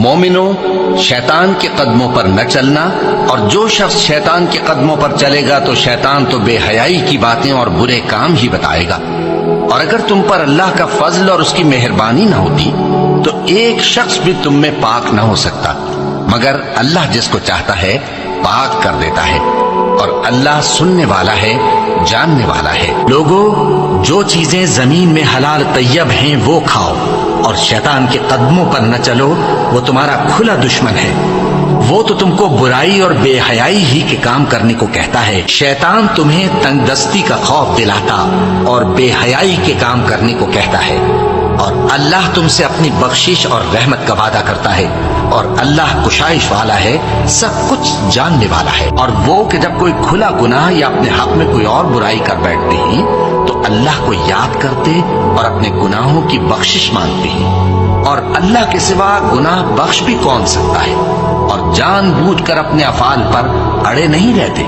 مومنو، شیطان کے قدموں پر نہ چلنا، اور جو شخص شیطان کے قدموں پر چلے گا تو شیطان تو بے حیائی کی باتیں اور برے کام ہی بتائے گا۔ اور اگر تم پر اللہ کا فضل اور اس کی مہربانی نہ ہوتی تو ایک شخص بھی تم میں پاک نہ ہو سکتا، مگر اللہ جس کو چاہتا ہے پاک کر دیتا ہے، اور اللہ سننے والا ہے، جاننے والا ہے۔ لوگو، جو چیزیں زمین میں حلال طیب ہیں وہ کھاؤ، اور شیطان کے قدموں پر نہ چلو، وہ تمہارا کھلا دشمن ہے۔ وہ تو تم کو برائی اور بے حیائی ہی کے کام کرنے کو کہتا ہے۔ شیطان تمہیں تنگ دستی کا خوف دلاتا اور بے حیائی کے کام کرنے کو کہتا ہے، اور اللہ تم سے اپنی بخشش اور رحمت کا وعدہ کرتا ہے، اور اللہ کشائش والا ہے، سب کچھ جاننے والا ہے۔ اور وہ کہ جب کوئی کھلا گناہ یا اپنے حق میں کوئی اور برائی کر بیٹھتے ہیں تو اللہ کو یاد کرتے اور اپنے گناہوں کی بخشش مانگتے ہیں، اور اللہ کے سوا گناہ بخش بھی کون سکتا ہے، اور جان بوجھ کر اپنے افعال پر اڑے نہیں رہتے۔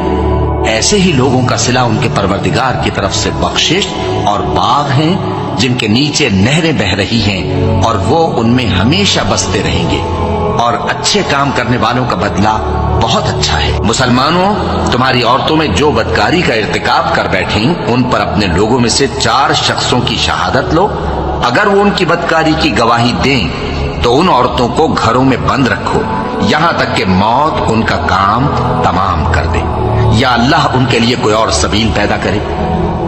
ایسے ہی لوگوں کا صلہ ان کے پروردگار کی طرف سے بخشش اور باغ ہیں جن کے نیچے نہریں بہ رہی ہیں، اور وہ ان میں ہمیشہ بستے رہیں گے، اور اچھے کام کرنے والوں کا بدلہ بہت اچھا ہے۔ مسلمانوں، تمہاری عورتوں میں جو بدکاری کا ارتکاب کر بیٹھیں ان پر اپنے لوگوں میں سے 4 شخصوں کی شہادت لو۔ اگر وہ ان کی بدکاری کی گواہی دیں تو ان عورتوں کو گھروں میں بند رکھو یہاں تک کہ موت ان کا کام تمام کر دے، یا اللہ ان کے لیے کوئی اور سبیل پیدا کرے۔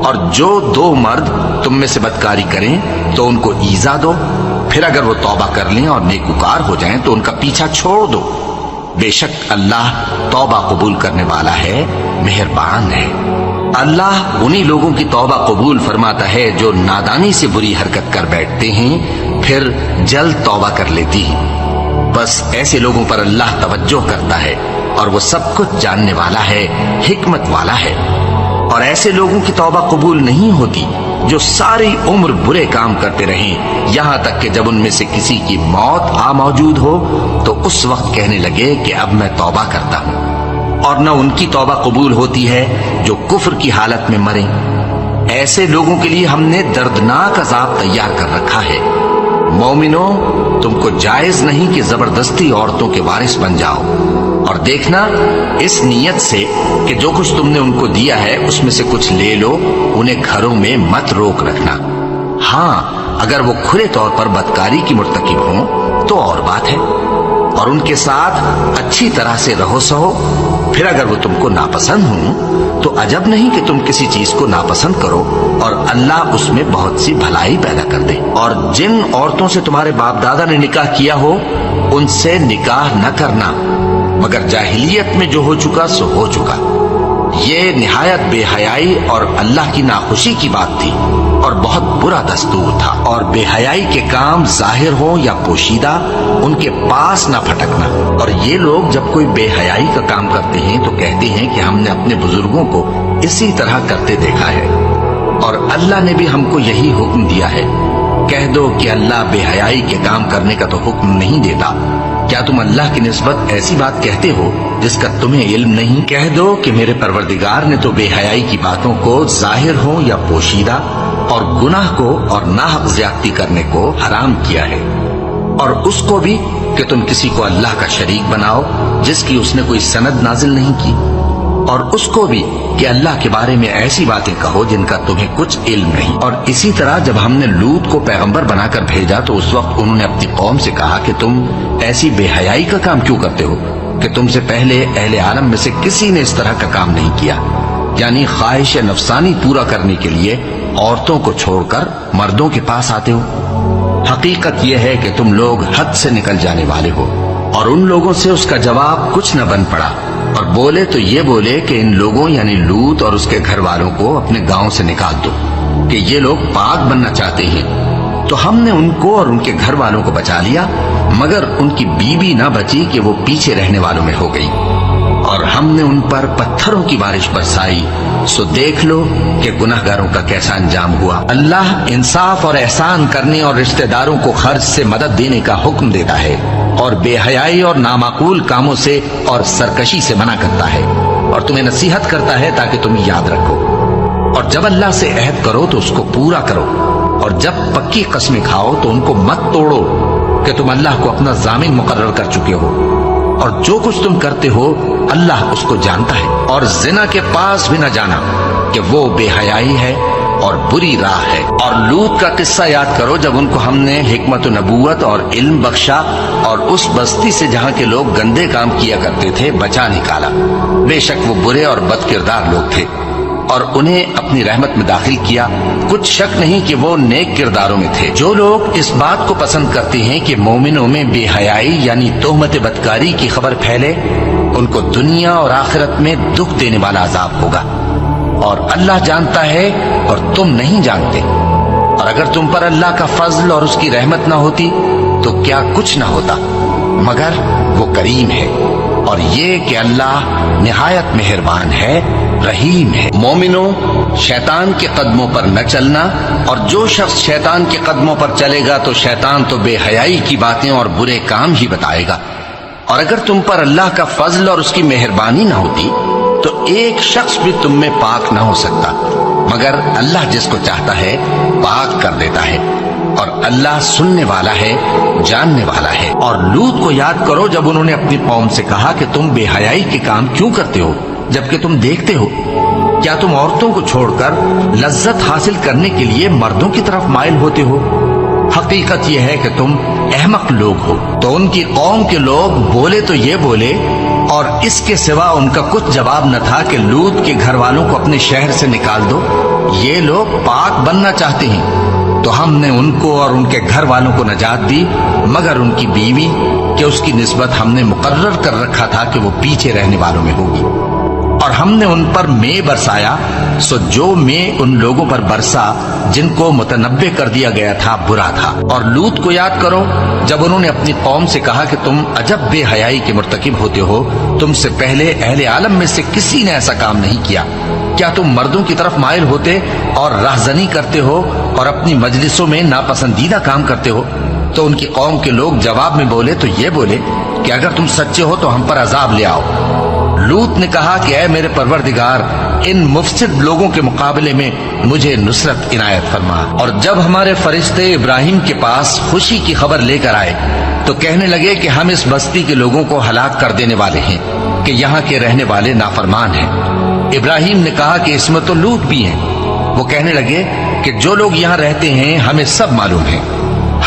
اور جو 2 مرد تم میں سے بدکاری کریں تو ان کو ایذا دو، پھر اگر وہ توبہ کر لیں اور نیکوکار ہو جائیں تو ان کا پیچھا چھوڑ دو۔ بے شک اللہ توبہ قبول کرنے والا ہے، مہربان ہے۔ اللہ انہی لوگوں کی توبہ قبول فرماتا ہے جو نادانی سے بری حرکت کر بیٹھتے ہیں پھر جلد توبہ کر لیتی ہیں۔ بس ایسے لوگوں پر اللہ توجہ کرتا ہے، اور وہ سب کچھ جاننے والا ہے، حکمت والا ہے۔ اور ایسے لوگوں کی توبہ قبول نہیں ہوتی جو ساری عمر برے کام کرتے رہیں، یہاں تک کہ جب ان میں سے کسی کی موت آ موجود ہو تو اس وقت کہنے لگے کہ اب میں توبہ کرتا ہوں۔ اور نہ ان کی توبہ قبول ہوتی ہے جو کفر کی حالت میں مریں۔ ایسے لوگوں کے لیے ہم نے دردناک عذاب تیار کر رکھا ہے۔ مومنو، تم کو جائز نہیں کہ زبردستی عورتوں کے وارث بن جاؤ، اور دیکھنا اس نیت سے کہ جو کچھ تم نے ان کو دیا ہے اس میں سے کچھ لے لو، انہیں گھروں میں مت روک رکھنا۔ ہاں، اگر وہ کھلے طور پر بدکاری کی مرتکب ہوں تو اور بات ہے، اور ان کے ساتھ اچھی طرح سے رہو سہو۔ پھر اگر وہ تم کو ناپسند ہوں تو عجب نہیں کہ تم کسی چیز کو ناپسند کرو، اور اللہ اس میں بہت سی بھلائی پیدا کر دے۔ اور جن عورتوں سے تمہارے باپ دادا نے نکاح کیا ہو ان سے نکاح نہ کرنا، مگر جاہلیت میں جو ہو چکا سو ہو چکا۔ یہ نہایت بے حیائی اور اللہ کی ناخوشی کی بات تھی، اور بہت برا دستور تھا۔ اور بے حیائی کے کام ظاہر ہوں یا پوشیدہ ان کے پاس نہ پھٹکنا۔ اور یہ لوگ جب کوئی بے حیائی کا کام کرتے ہیں تو کہتے ہیں کہ ہم نے اپنے بزرگوں کو اسی طرح کرتے دیکھا ہے، اور اللہ نے بھی ہم کو یہی حکم دیا ہے۔ کہہ دو کہ اللہ بے حیائی کے کام کرنے کا تو حکم نہیں دیتا۔ کیا تم اللہ کی نسبت ایسی بات کہتے ہو جس کا تمہیں علم نہیں؟ کہہ دو کہ میرے پروردگار نے تو بے حیائی کی باتوں کو ظاہر ہو یا پوشیدہ، اور گناہ کو اور ناحق زیادتی کرنے کو حرام کیا ہے، اور اس کو بھی کہ تم کسی کو اللہ کا شریک بناؤ جس کی اس نے کوئی سند نازل نہیں کی، اور اس کو بھی کہ اللہ کے بارے میں ایسی باتیں کہو جن کا تمہیں کچھ علم نہیں۔ اور اسی طرح جب ہم نے لوط کو پیغمبر بنا کر بھیجا تو اس وقت انہوں نے اپنی قوم سے کہا کہ تم ایسی بے حیائی کا کام کیوں کرتے ہو کہ تم سے پہلے اہل عالم میں سے کسی نے اس طرح کا کام نہیں کیا، یعنی خواہش نفسانی پورا کرنے کے لیے عورتوں کو چھوڑ کر مردوں کے پاس آتے ہو۔ حقیقت یہ ہے کہ تم لوگ حد سے نکل جانے والے ہو۔ اور ان لوگوں سے اس کا جواب کچھ نہ بن پڑا، اور بولے تو یہ بولے کہ ان لوگوں یعنی لوط اور اس کے گھر والوں کو اپنے گاؤں سے نکال دو کہ یہ لوگ پاک بننا چاہتے ہیں۔ تو ہم نے ان کو اور ان کے گھر والوں کو بچا لیا، مگر ان کی بیوی نہ بچی کہ وہ پیچھے رہنے والوں میں ہو گئی، اور ہم نے ان پر پتھروں کی بارش برسائی۔ سو دیکھ لو کہ گناہگاروں کا کیسا انجام ہوا۔ اللہ انصاف اور احسان کرنے اور رشتہ داروں کو خرچ سے مدد دینے کا حکم دیتا ہے، اور بے حیائی اور نامعقول کاموں سے اور سرکشی سے منع کرتا ہے، اور تمہیں نصیحت کرتا ہے تاکہ تم یاد رکھو۔ اور جب اللہ سے عہد کرو تو اس کو پورا کرو، اور جب پکی قسمیں کھاؤ تو ان کو مت توڑو، کہ تم اللہ کو اپنا ضامن مقرر کر چکے ہو، اور جو کچھ تم کرتے ہو اللہ اس کو جانتا ہے۔ اور زنا کے پاس بھی نہ جانا کہ وہ بے حیائی ہے اور بری راہ ہے۔ اور لوط کا قصہ یاد کرو جب ان کو ہم نے حکمت و نبوت اور علم بخشا اور اس بستی سے جہاں کے لوگ گندے کام کیا کرتے تھے بچا نکالا۔ بے شک وہ برے اور بد کردار لوگ تھے اور انہیں اپنی رحمت میں داخل کیا، کچھ شک نہیں کہ وہ نیک کرداروں میں تھے۔ جو لوگ اس بات کو پسند کرتے ہیں کہ مومنوں میں بے حیائی یعنی تہمت بدکاری کی خبر پھیلے، ان کو دنیا اور آخرت میں دکھ دینے والا عذاب ہوگا، اور اللہ جانتا ہے اور تم نہیں جانتے۔ اور اگر تم پر اللہ کا فضل اور اس کی رحمت نہ ہوتی تو کیا کچھ نہ ہوتا، مگر وہ کریم ہے، اور یہ کہ اللہ نہایت مہربان ہے، رحیم ہے۔ مومنوں، شیطان کے قدموں پر نہ چلنا، اور جو شخص شیطان کے قدموں پر چلے گا تو شیطان تو بے حیائی کی باتیں اور برے کام ہی بتائے گا۔ اور اگر تم پر اللہ کا فضل اور اس کی مہربانی نہ ہوتی تو ایک شخص بھی تم میں پاک نہ ہو سکتا، مگر اللہ جس کو چاہتا ہے پاک کر دیتا ہے، اور اللہ سننے والا ہے، جاننے والا ہے۔ اور لوط کو یاد کرو جب انہوں نے اپنی قوم سے کہا کہ تم بے حیائی کے کام کیوں کرتے ہو جبکہ تم دیکھتے ہو؟ کیا تم عورتوں کو چھوڑ کر لذت حاصل کرنے کے لیے مردوں کی طرف مائل ہوتے ہو؟ حقیقت یہ ہے کہ تم احمق لوگ ہو۔ تو ان کی قوم کے لوگ بولے تو یہ بولے، اور اس کے سوا ان کا کچھ جواب نہ تھا کہ لوط کے گھر والوں کو اپنے شہر سے نکال دو، یہ لوگ پاک بننا چاہتے ہیں۔ تو ہم نے ان کو اور ان کے گھر والوں کو نجات دی، مگر ان کی بیوی کہ اس کی نسبت ہم نے مقرر کر رکھا تھا کہ وہ پیچھے رہنے والوں میں ہوگی۔ اور ہم نے ان پر مے برسایا، سو جو مے ان لوگوں پر برسا جن کو متنبع کر دیا گیا تھا برا تھا۔ اور لوط کو یاد کرو جب انہوں نے اپنی قوم سے کہا کہ تم عجب بے حیائی کے مرتکب ہوتے ہو، تم سے پہلے اہل عالم میں سے کسی نے ایسا کام نہیں کیا۔ کیا تم مردوں کی طرف مائل ہوتے اور راہزنی کرتے ہو اور اپنی مجلسوں میں ناپسندیدہ کام کرتے ہو؟ تو ان کی قوم کے لوگ جواب میں بولے تو یہ بولے کہ اگر تم سچے ہو تو ہم پر عذاب لے آؤ۔ لوط نے کہا کہ اے میرے پروردگار، ان مفسد لوگوں کے مقابلے میں مجھے نصرت عنایت فرما۔ اور جب ہمارے فرشتے ابراہیم کے پاس خوشی کی خبر لے کر آئے تو کہنے لگے کہ ہم اس بستی کے لوگوں کو ہلاک کر دینے والے ہیں کہ یہاں کے رہنے والے نافرمان ہیں۔ ابراہیم نے کہا کہ اس میں تو لوط بھی ہیں۔ وہ کہنے لگے کہ جو لوگ یہاں رہتے ہیں ہمیں سب معلوم ہے،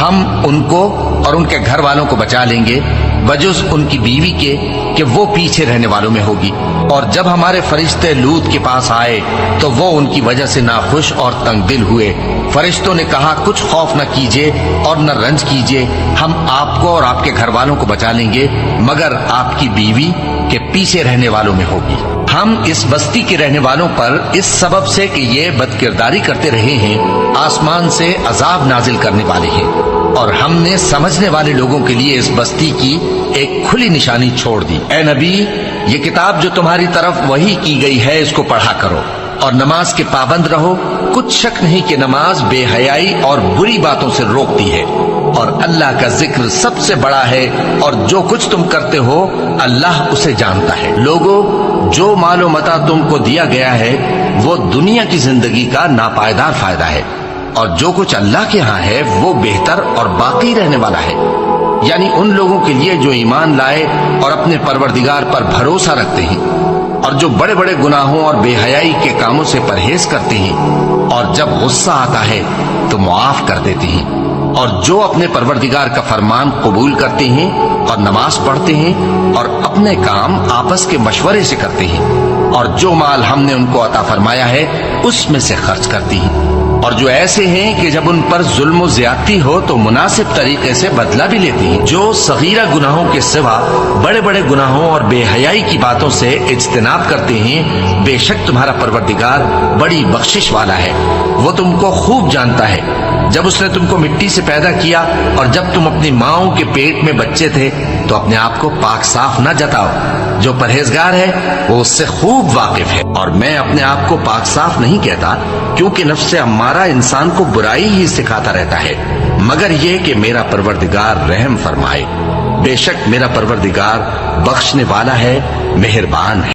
ہم ان کو اور ان کے گھر والوں کو بچا لیں گے بجز ان کی بیوی کے کہ وہ پیچھے رہنے والوں میں ہوگی۔ اور جب ہمارے فرشتے لوط کے پاس آئے تو وہ ان کی وجہ سے ناخوش اور تنگ دل ہوئے۔ فرشتوں نے کہا کچھ خوف نہ کیجیے اور نہ رنج کیجیے، ہم آپ کو اور آپ کے گھر والوں کو بچا لیں گے، مگر آپ کی بیوی کے پیچھے رہنے والوں میں ہوگی۔ ہم اس بستی کے رہنے والوں پر اس سبب سے کہ یہ بد کرداری کرتے رہے ہیں آسمان سے عذاب نازل کرنے والے ہیں، اور ہم نے سمجھنے والے لوگوں کے لیے اس بستی کی ایک کھلی نشانی چھوڑ دی۔ اے نبی، یہ کتاب جو تمہاری طرف وحی کی گئی ہے اس کو پڑھا کرو اور نماز کے پابند رہو، کچھ شک نہیں کہ نماز بے حیائی اور بری باتوں سے روکتی ہے، اور اللہ کا ذکر سب سے بڑا ہے، اور جو کچھ تم کرتے ہو اللہ اسے جانتا ہے۔ لوگوں، جو مال و متاع تم کو دیا گیا ہے وہ دنیا کی زندگی کا ناپائیدار فائدہ ہے، اور جو کچھ اللہ کے ہاں ہے وہ بہتر اور باقی رہنے والا ہے، یعنی ان لوگوں کے لیے جو ایمان لائے اور اپنے پروردگار پر بھروسہ رکھتے ہیں، اور جو بڑے بڑے گناہوں اور بے حیائی کے کاموں سے پرہیز کرتے ہیں، اور جب غصہ آتا ہے تو معاف کر دیتے ہیں، اور جو اپنے پروردگار کا فرمان قبول کرتے ہیں اور نماز پڑھتے ہیں اور اپنے کام آپس کے مشورے سے کرتے ہیں، اور جو مال ہم نے ان کو عطا فرمایا ہے اس میں سے خرچ کرتے ہیں، اور جو ایسے ہیں کہ جب ان پر ظلم و زیادتی ہو تو مناسب طریقے سے بدلہ بھی لیتے ہیں، جو صغیرہ گناہوں کے سوا بڑے بڑے گناہوں اور بے حیائی کی باتوں سے اجتناب کرتے ہیں، بے شک تمہارا پروردگار بڑی بخشش والا ہے، وہ تم کو خوب جانتا ہے۔ جب اس نے تم کو مٹی سے پیدا کیا اور جب تم اپنی ماؤں کے پیٹ میں بچے تھے تو اپنے آپ کو پاک صاف نہ جتاؤ، جو پرہیزگار ہے وہ اس سے خوب واقف ہے۔ اور میں اپنے آپ کو پاک صاف نہیں کہتا کیونکہ نفس امارہ انسان کو برائی ہی سکھاتا رہتا ہے، مگر یہ کہ میرا پروردگار رحم فرمائے، بے شک میرا پروردگار بخشنے والا ہے، مہربان ہے۔